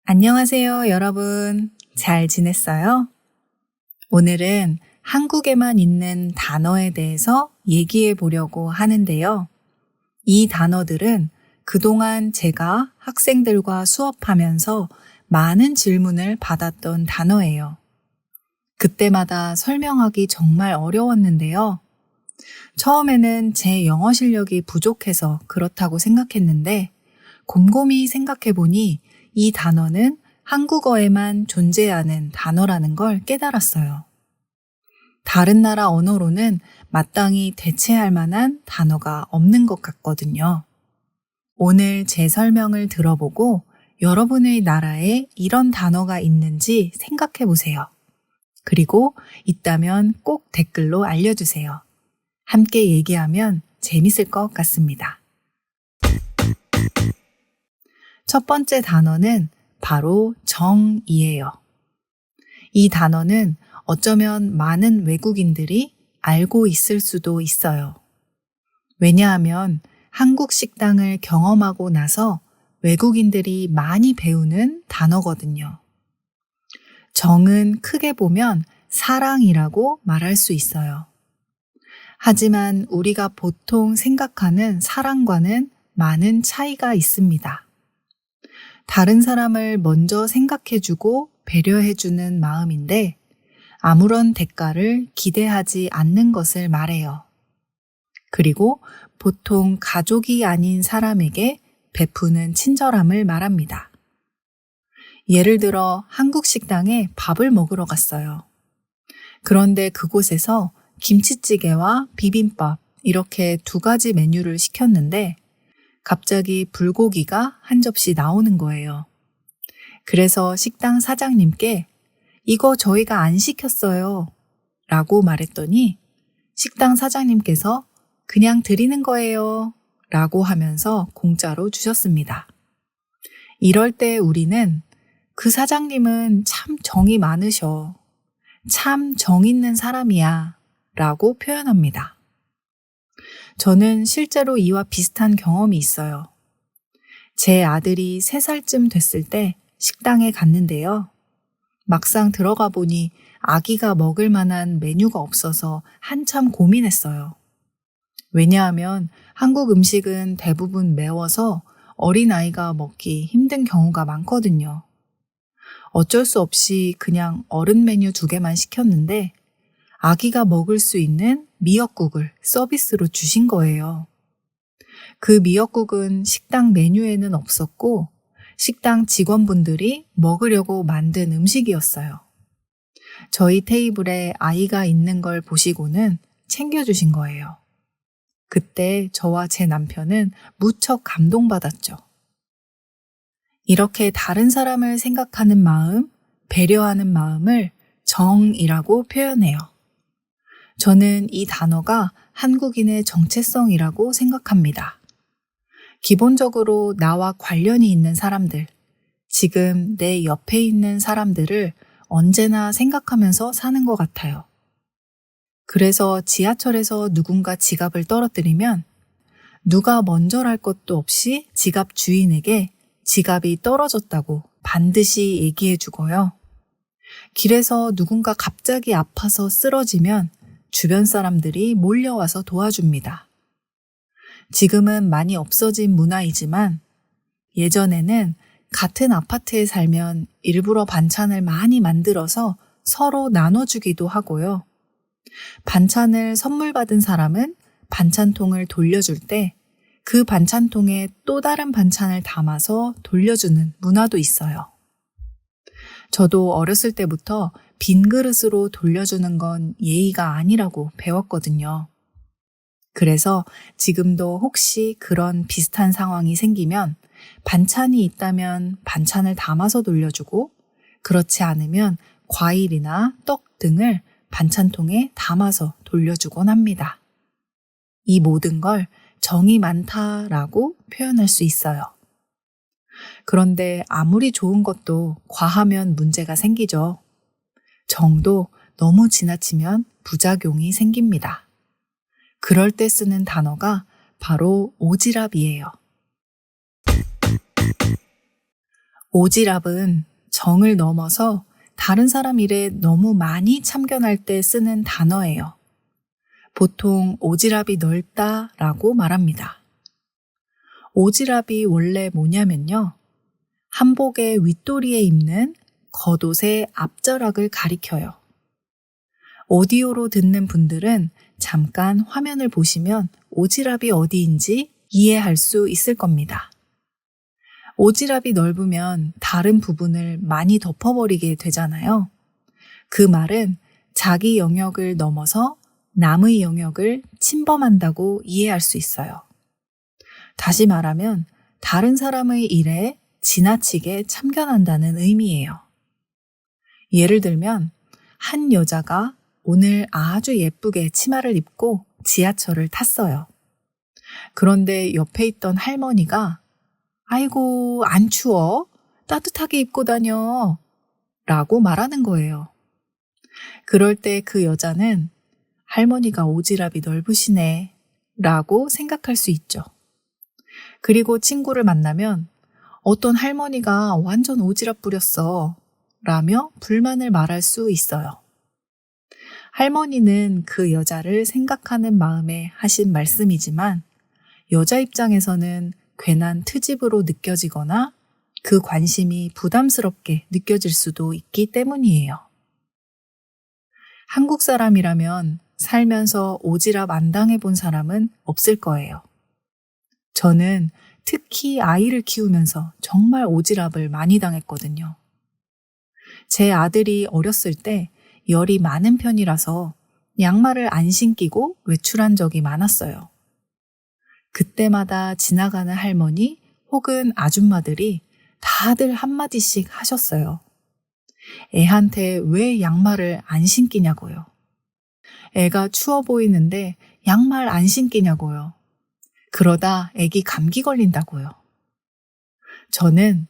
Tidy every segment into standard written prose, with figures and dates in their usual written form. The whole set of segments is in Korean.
안녕하세요, 여러분. 잘 지냈어요? 오늘은 한국에만 있는 단어에 대해서 얘기해 보려고 하는데요. 이 단어들은 그동안 제가 학생들과 수업하면서 많은 질문을 받았던 단어예요. 그때마다 설명하기 정말 어려웠는데요. 처음에는 제 영어 실력이 부족해서 그렇다고 생각했는데, 곰곰이 생각해 보니 이 단어는 한국어에만 존재하는 단어라는 걸 깨달았어요. 다른 나라 언어로는 마땅히 대체할 만한 단어가 없는 것 같거든요. 오늘 제 설명을 들어보고 여러분의 나라에 이런 단어가 있는지 생각해 보세요. 그리고 있다면 꼭 댓글로 알려주세요. 함께 얘기하면 재밌을 것 같습니다. 첫 번째 단어는 바로 정이에요. 이 단어는 어쩌면 많은 외국인들이 알고 있을 수도 있어요. 왜냐하면 한국 식당을 경험하고 나서 외국인들이 많이 배우는 단어거든요. 정은 크게 보면 사랑이라고 말할 수 있어요. 하지만 우리가 보통 생각하는 사랑과는 많은 차이가 있습니다. 다른 사람을 먼저 생각해주고 배려해주는 마음인데 아무런 대가를 기대하지 않는 것을 말해요. 그리고 보통 가족이 아닌 사람에게 베푸는 친절함을 말합니다. 예를 들어 한국 식당에 밥을 먹으러 갔어요. 그런데 그곳에서 김치찌개와 비빔밥 이렇게 두 가지 메뉴를 시켰는데 갑자기 불고기가 한 접시 나오는 거예요. 그래서 식당 사장님께 이거 저희가 안 시켰어요 라고 말했더니 식당 사장님께서 그냥 드리는 거예요 라고 하면서 공짜로 주셨습니다. 이럴 때 우리는 그 사장님은 참 정이 많으셔. 참 정 있는 사람이야 라고 표현합니다. 저는 실제로 이와 비슷한 경험이 있어요. 제 아들이 3살쯤 됐을 때 식당에 갔는데요. 막상 들어가 보니 아기가 먹을 만한 메뉴가 없어서 한참 고민했어요. 왜냐하면 한국 음식은 대부분 매워서 어린아이가 먹기 힘든 경우가 많거든요. 어쩔 수 없이 그냥 어른 메뉴 2개만 시켰는데 아기가 먹을 수 있는 미역국을 서비스로 주신 거예요. 그 미역국은 식당 메뉴에는 없었고 식당 직원분들이 먹으려고 만든 음식이었어요. 저희 테이블에 아이가 있는 걸 보시고는 챙겨주신 거예요. 그때 저와 제 남편은 무척 감동받았죠. 이렇게 다른 사람을 생각하는 마음, 배려하는 마음을 정이라고 표현해요. 저는 이 단어가 한국인의 정체성이라고 생각합니다. 기본적으로 나와 관련이 있는 사람들, 지금 내 옆에 있는 사람들을 언제나 생각하면서 사는 것 같아요. 그래서 지하철에서 누군가 지갑을 떨어뜨리면 누가 먼저랄 것도 없이 지갑 주인에게 지갑이 떨어졌다고 반드시 얘기해 주고요. 길에서 누군가 갑자기 아파서 쓰러지면 주변 사람들이 몰려와서 도와줍니다. 지금은 많이 없어진 문화이지만 예전에는 같은 아파트에 살면 일부러 반찬을 많이 만들어서 서로 나눠주기도 하고요. 반찬을 선물 받은 사람은 반찬통을 돌려줄 때 그 반찬통에 또 다른 반찬을 담아서 돌려주는 문화도 있어요. 저도 어렸을 때부터 빈 그릇으로 돌려주는 건 예의가 아니라고 배웠거든요. 그래서 지금도 혹시 그런 비슷한 상황이 생기면 반찬이 있다면 반찬을 담아서 돌려주고 그렇지 않으면 과일이나 떡 등을 반찬통에 담아서 돌려주곤 합니다. 이 모든 걸 정이 많다라고 표현할 수 있어요. 그런데 아무리 좋은 것도 과하면 문제가 생기죠. 정도 너무 지나치면 부작용이 생깁니다. 그럴 때 쓰는 단어가 바로 오지랖이에요. 오지랖은 정을 넘어서 다른 사람 일에 너무 많이 참견할 때 쓰는 단어예요. 보통 오지랖이 넓다라고 말합니다. 오지랖이 원래 뭐냐면요. 한복의 윗도리에 입는 겉옷의 앞자락을 가리켜요. 오디오로 듣는 분들은 잠깐 화면을 보시면 오지랖이 어디인지 이해할 수 있을 겁니다. 오지랖이 넓으면 다른 부분을 많이 덮어버리게 되잖아요. 그 말은 자기 영역을 넘어서 남의 영역을 침범한다고 이해할 수 있어요. 다시 말하면 다른 사람의 일에 지나치게 참견한다는 의미예요. 예를 들면 한 여자가 오늘 아주 예쁘게 치마를 입고 지하철을 탔어요. 그런데 옆에 있던 할머니가 아이고, 안 추워? 따뜻하게 입고 다녀. 라고 말하는 거예요. 그럴 때 그 여자는 할머니가 오지랖이 넓으시네. 라고 생각할 수 있죠. 그리고 친구를 만나면 어떤 할머니가 완전 오지랖 부렸어. 라며 불만을 말할 수 있어요. 할머니는 그 여자를 생각하는 마음에 하신 말씀이지만 여자 입장에서는 괜한 트집으로 느껴지거나 그 관심이 부담스럽게 느껴질 수도 있기 때문이에요. 한국 사람이라면 살면서 오지랖 안 당해본 사람은 없을 거예요. 저는 특히 아이를 키우면서 정말 오지랖을 많이 당했거든요. 제 아들이 어렸을 때 열이 많은 편이라서 양말을 안 신기고 외출한 적이 많았어요. 그때마다 지나가는 할머니 혹은 아줌마들이 다들 한마디씩 하셨어요. 애한테 왜 양말을 안 신기냐고요. 애가 추워 보이는데 양말 안 신기냐고요. 그러다 애기 감기 걸린다고요. 저는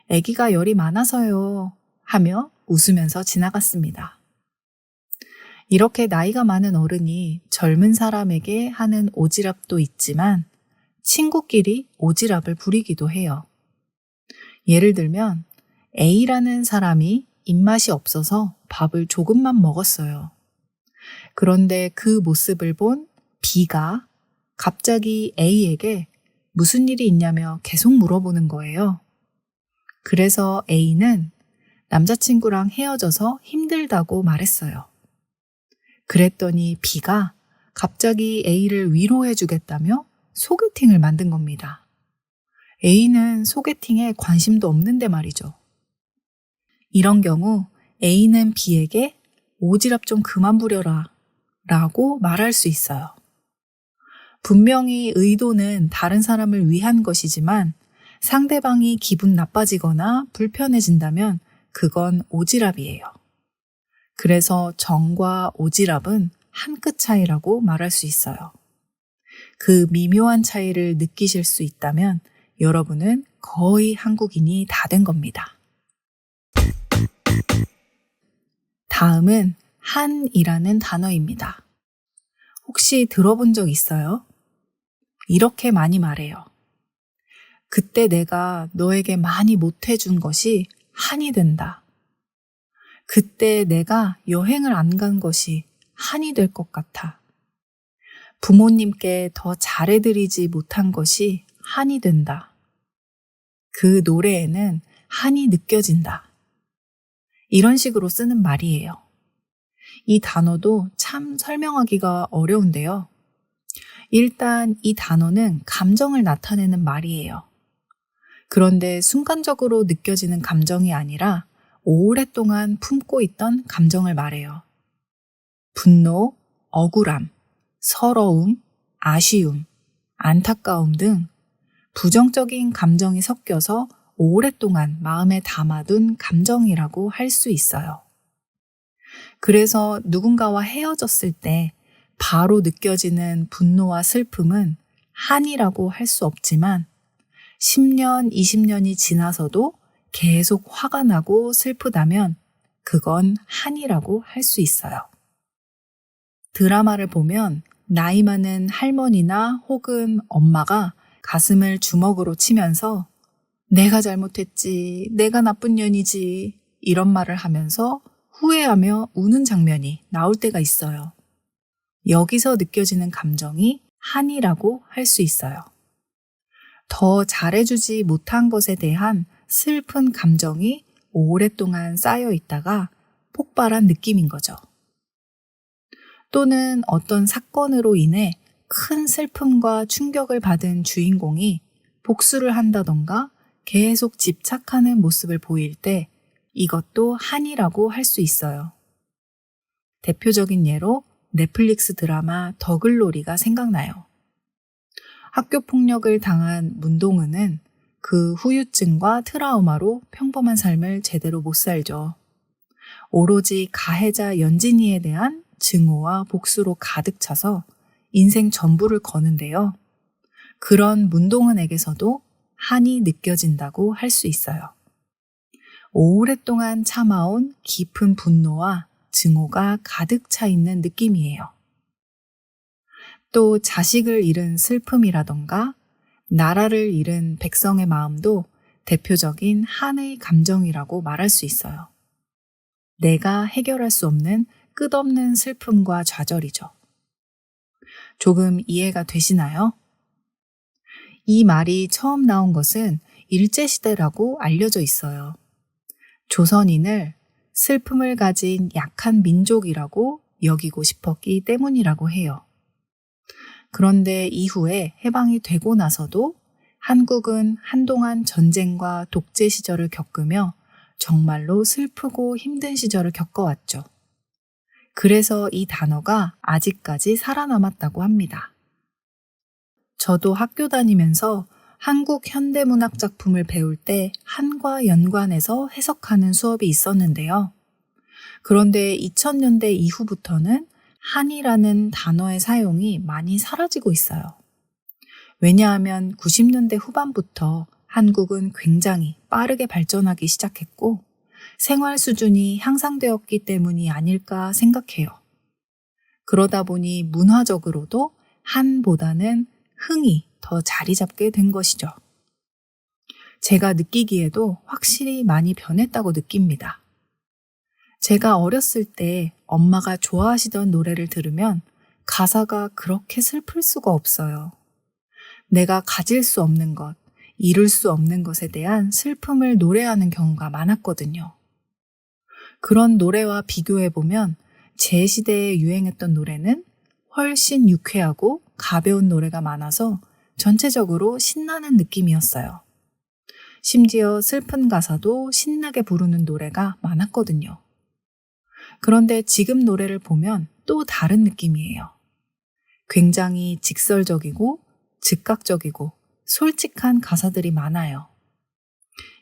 애기가 열이 많아서요 하며 웃으면서 지나갔습니다. 이렇게 나이가 많은 어른이 젊은 사람에게 하는 오지랖도 있지만 친구끼리 오지랖을 부리기도 해요. 예를 들면 A라는 사람이 입맛이 없어서 밥을 조금만 먹었어요. 그런데 그 모습을 본 B가 갑자기 A에게 무슨 일이 있냐며 계속 물어보는 거예요. 그래서 A는 남자친구랑 헤어져서 힘들다고 말했어요. 그랬더니 B가 갑자기 A를 위로해주겠다며 소개팅을 만든 겁니다. A는 소개팅에 관심도 없는데 말이죠. 이런 경우 A는 B에게 오지랖 좀 그만 부려라 라고 말할 수 있어요. 분명히 의도는 다른 사람을 위한 것이지만 상대방이 기분 나빠지거나 불편해진다면 그건 오지랖이에요. 그래서 정과 오지랖은 한 끗 차이라고 말할 수 있어요. 그 미묘한 차이를 느끼실 수 있다면 여러분은 거의 한국인이 다 된 겁니다. 다음은 한이라는 단어입니다. 혹시 들어본 적 있어요? 이렇게 많이 말해요. 그때 내가 너에게 많이 못해준 것이 한이 된다. 그때 내가 여행을 안 간 것이 한이 될 것 같아. 부모님께 더 잘해드리지 못한 것이 한이 된다. 그 노래에는 한이 느껴진다. 이런 식으로 쓰는 말이에요. 이 단어도 참 설명하기가 어려운데요. 일단 이 단어는 감정을 나타내는 말이에요. 그런데 순간적으로 느껴지는 감정이 아니라 오랫동안 품고 있던 감정을 말해요. 분노, 억울함, 서러움, 아쉬움, 안타까움 등 부정적인 감정이 섞여서 오랫동안 마음에 담아둔 감정이라고 할 수 있어요. 그래서 누군가와 헤어졌을 때 바로 느껴지는 분노와 슬픔은 한이라고 할 수 없지만 10년, 20년이 지나서도 계속 화가 나고 슬프다면 그건 한이라고 할 수 있어요. 드라마를 보면 나이 많은 할머니나 혹은 엄마가 가슴을 주먹으로 치면서 내가 잘못했지, 내가 나쁜 년이지, 이런 말을 하면서 후회하며 우는 장면이 나올 때가 있어요. 여기서 느껴지는 감정이 한이라고 할 수 있어요. 더 잘해주지 못한 것에 대한 슬픈 감정이 오랫동안 쌓여 있다가 폭발한 느낌인 거죠. 또는 어떤 사건으로 인해 큰 슬픔과 충격을 받은 주인공이 복수를 한다던가 계속 집착하는 모습을 보일 때 이것도 한이라고 할 수 있어요. 대표적인 예로 넷플릭스 드라마 더글로리가 생각나요. 학교 폭력을 당한 문동은은 그 후유증과 트라우마로 평범한 삶을 제대로 못 살죠. 오로지 가해자 연진이에 대한 증오와 복수로 가득 차서 인생 전부를 거는데요. 그런 문동은에게서도 한이 느껴진다고 할 수 있어요. 오랫동안 참아온 깊은 분노와 증오가 가득 차 있는 느낌이에요. 또 자식을 잃은 슬픔이라던가 나라를 잃은 백성의 마음도 대표적인 한의 감정이라고 말할 수 있어요. 내가 해결할 수 없는 끝없는 슬픔과 좌절이죠. 조금 이해가 되시나요? 이 말이 처음 나온 것은 일제시대라고 알려져 있어요. 조선인을 슬픔을 가진 약한 민족이라고 여기고 싶었기 때문이라고 해요. 그런데 이후에 해방이 되고 나서도 한국은 한동안 전쟁과 독재 시절을 겪으며 정말로 슬프고 힘든 시절을 겪어왔죠. 그래서 이 단어가 아직까지 살아남았다고 합니다. 저도 학교 다니면서 한국 현대문학 작품을 배울 때 한과 연관해서 해석하는 수업이 있었는데요. 그런데 2000년대 이후부터는 한이라는 단어의 사용이 많이 사라지고 있어요. 왜냐하면 90년대 후반부터 한국은 굉장히 빠르게 발전하기 시작했고 생활 수준이 향상되었기 때문이 아닐까 생각해요. 그러다 보니 문화적으로도 한보다는 흥이 더 자리 잡게 된 것이죠. 제가 느끼기에도 확실히 많이 변했다고 느낍니다. 제가 어렸을 때 엄마가 좋아하시던 노래를 들으면 가사가 그렇게 슬플 수가 없어요. 내가 가질 수 없는 것, 이룰 수 없는 것에 대한 슬픔을 노래하는 경우가 많았거든요. 그런 노래와 비교해보면 제 시대에 유행했던 노래는 훨씬 유쾌하고 가벼운 노래가 많아서 전체적으로 신나는 느낌이었어요. 심지어 슬픈 가사도 신나게 부르는 노래가 많았거든요. 그런데 지금 노래를 보면 또 다른 느낌이에요. 굉장히 직설적이고 즉각적이고 솔직한 가사들이 많아요.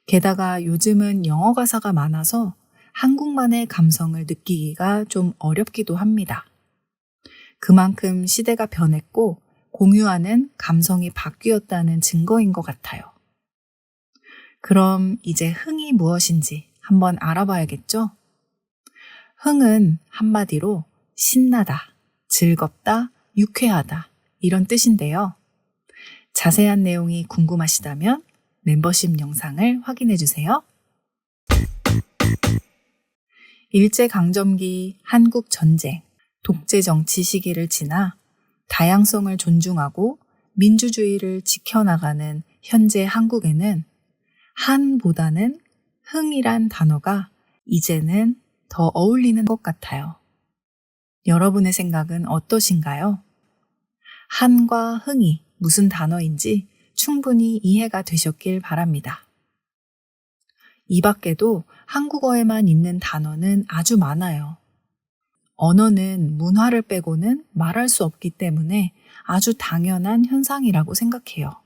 게다가 요즘은 영어 가사가 많아서 한국만의 감성을 느끼기가 좀 어렵기도 합니다. 그만큼 시대가 변했고 공유하는 감성이 바뀌었다는 증거인 것 같아요. 그럼 이제 흥이 무엇인지 한번 알아봐야겠죠? 흥은 한마디로 신나다, 즐겁다, 유쾌하다 이런 뜻인데요. 자세한 내용이 궁금하시다면 멤버십 영상을 확인해 주세요. 일제강점기 한국 전쟁, 독재 정치 시기를 지나 다양성을 존중하고 민주주의를 지켜나가는 현재 한국에는 한보다는 흥이란 단어가 이제는 더 어울리는 것 같아요. 여러분의 생각은 어떠신가요? 한과 흥이 무슨 단어인지 충분히 이해가 되셨길 바랍니다. 이 밖에도 한국어에만 있는 단어는 아주 많아요. 언어는 문화를 빼고는 말할 수 없기 때문에 아주 당연한 현상이라고 생각해요.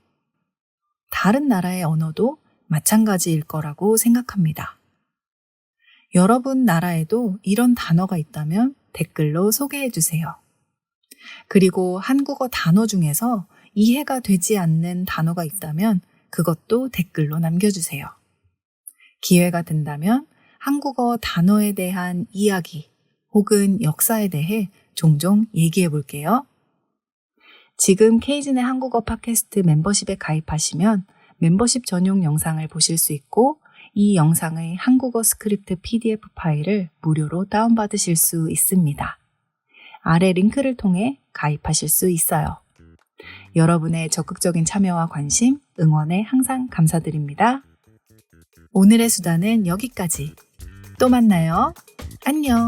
다른 나라의 언어도 마찬가지일 거라고 생각합니다. 여러분 나라에도 이런 단어가 있다면 댓글로 소개해 주세요. 그리고 한국어 단어 중에서 이해가 되지 않는 단어가 있다면 그것도 댓글로 남겨주세요. 기회가 된다면 한국어 단어에 대한 이야기 혹은 역사에 대해 종종 얘기해 볼게요. 지금 케이진의 한국어 팟캐스트 멤버십에 가입하시면 멤버십 전용 영상을 보실 수 있고 이 영상의 한국어 스크립트 PDF 파일을 무료로 다운받으실 수 있습니다. 아래 링크를 통해 가입하실 수 있어요. 여러분의 적극적인 참여와 관심, 응원에 항상 감사드립니다. 오늘의 수다는 여기까지. 또 만나요. 안녕.